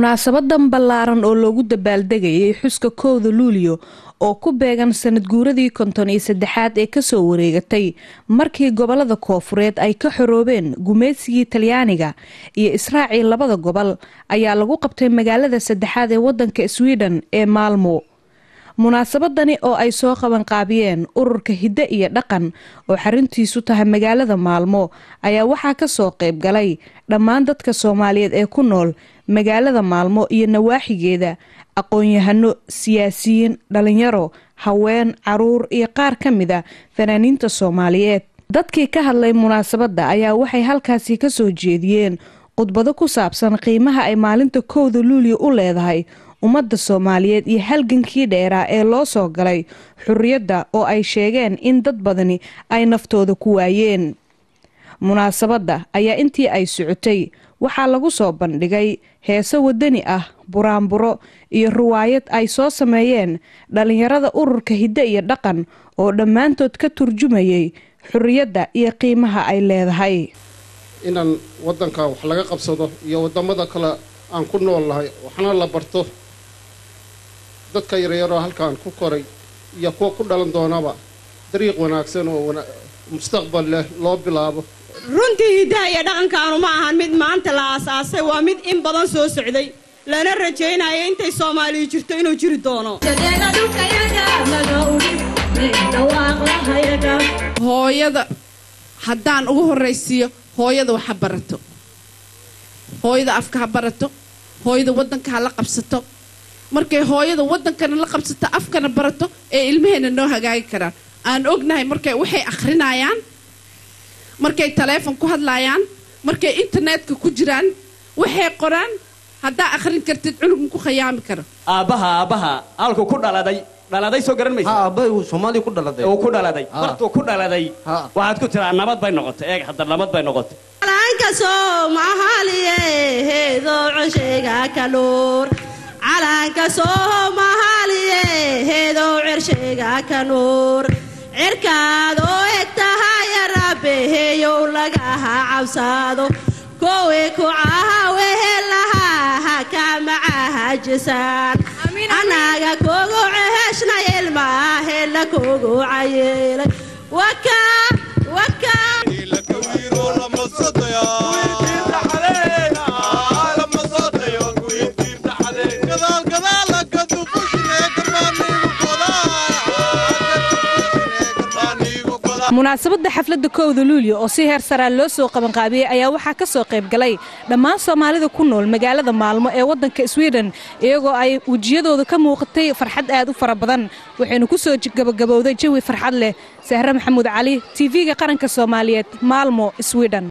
munaasabadan ballaaran oo loogu dabaaldegayay xuska 1 Luulyo oo ku beegan sanad guuradii 53aad ee ka soo wareegatay markii gobolada Koofureed ay ka xoroobeen gumaysigii Talyaaniga iyo Israaciil labada gobol ayaa lagu qabtay magaalada saddexaad ee wadanka Sweden ee Malmö. munaasabadani oo ay soo qaban qaabiyeen ururka hidde iyo dhaqan oo xaruntiisu tahay magaalada Malmö ayaa waxaa ka soo qayb galay dhammaan dadka Soomaaliyeed ee ku nool magaalada Malmö iyo nawaaxigeeda, aqoon-yahano, siyaasiyiin, dhalinyaro, haween, caruur iyo qaar ka mid ah fanaaniinta Soomaaliyeed. dadkii ka hadlay munaasabada ayaa waxay halkaasi ka soo jeediyeen khudbado ku saabsan qiimaha ay maalinta 1 Luulyo u leedahay ummadda Soomaaliyeed iyo halgankii dheeraa ee loo soo galay xurriyadda oo ay sheegeen in dad badani ay naftooda ku waayeen. munaasabada ayaa intii ay socotay waxaa lagu soo bandhigay heeso wadani ah, buraanburo iyo riwaayad ay soo sameeyeen dhalinyarada ururka hidde iyo dhaqan oo dhammaantood ka turjumayay xurriyadda iyo qiimaha ay leedahay. inaan wadanka wax laga qabsado iyo wadamada kale aan ku noolahay waxna la barto dadka yaryaro halkaan ku koray iyo kuwa ku dhalan doonaba dariiq wanaagsan oo mustaqbal leh loo bilaabo. runtii hiddaha iyo dhaqankaanu ma ahan mid maanta la aasaasay, waa mid in badan soo socday lana rajaynayo intay Soomaaliya jirto inuu jiri doono. hooyada haddaan ugu horraysiiyo hooyada wax barato, hooyada afka ha barato, hooyada wadanka ha la qabsato. markay hooyada wadankana la qabsato afkana barato ee ilmaheena noo hagaagi karaan. aan ognahay markay waxay akhrinayaan, markay telefoon ku hadlayaan, markay internetka ku jiraan, waxay qoraan. haddaa akhrin kartid cunug ku khiyaami karo. aabaha halku ku dhaladay soo garan mayso. aabay uu Soomaali ku dhaladay martuu ku dhaladay waxaad ku tiraa nabad bay noqotay. eeg hadda nabad bay noqotay. calanka Soomaaliye heedo cishega kanuur, calanka Soomaaliye heedo cishega kanuur, cirkaad oo egtahay rabbeeyo laga cabsado, koowe ku caawe helaha kama hajisan anaga kugu ceheshna ilmaa hela kugu cayele waka ila kawiro la masadaya wiinta xaleena la masadaya wiinta xaleena gadaal ka dufushne garbaanigu qodaa. munaasabada xafladda 1 Luulyo oo si heer sare loo soo qaban qaabiyay ayaa waxaa ka soo qayb galay dhammaan Soomaalida ku nool magaalada Malmö ee wadanka Sweden, iyagoo ay wajiyadooda ka muuqatay farxad aad u fara badan. waxayna ku soo gabagabowday jawi farxad leh. Sahra Maxamuud Cali, TV-ga qaranka Soomaaliyeed, Malmö, Sweden.